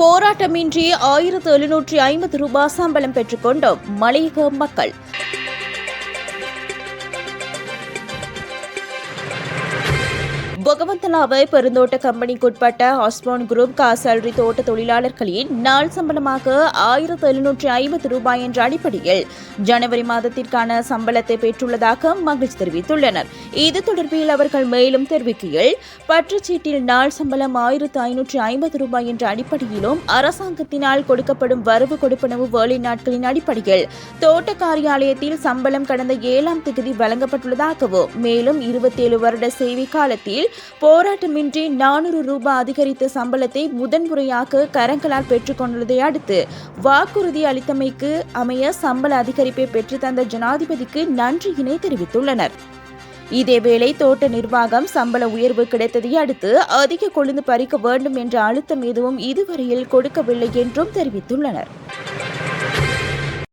போராட்டமின்றி 1750 ரூபாய் சம்பளம் பெற்றுக்கொண்டோம் மலையக மக்கள். பொகவந்தலாவை பெருந்தோட்ட கம்பெனிக்குட்பட்ட ஆஸ்மான் குரூப் காசாலரி தோட்ட தொழிலாளர்களின் நாள் சம்பளமாக 1750 ரூபாய் என்ற அடிப்படையில் ஜனவரி மாதத்திற்கான சம்பளத்தை பெற்றுள்ளதாக மகிழ்ச்சி தெரிவித்துள்ளனர். இது தொடர்பில் அவர்கள் மேலும் தெரிவிக்கையில், பற்றுச்சீட்டில் நாள் சம்பளம் 1550 ரூபாய் என்ற அடிப்படையிலும் அரசாங்கத்தினால் கொடுக்கப்படும் வரவு கொடுப்பனவு வேலை நாட்களின் அடிப்படையில் தோட்ட காரியாலயத்தில் சம்பளம் கடந்த 7ஆம் தேதி வழங்கப்பட்டுள்ளதாகவும், மேலும் 27 வருட சேவை காலத்தில் போராட்டமின்றி 400 ரூபாய் அதிகரித்த சம்பளத்தை முதன்முறையாக கரங்களால் பெற்றுக் கொண்டுள்ளதை அடுத்து வாக்குறுதி அளித்தமைக்கு அமைய சம்பள அதிகரிப்பை பெற்றுத்தந்த ஜனாதிபதிக்கு நன்றியினை தெரிவித்துள்ளனர். இதேவேளை தோட்ட நிர்வாகம் சம்பள உயர்வு கிடைத்ததை அடுத்து அதிக கொழுந்து பறிக்க வேண்டும் என்ற அழுத்தம் எதுவும் இதுவரையில் கொடுக்கவில்லை என்றும் தெரிவித்துள்ளனர்.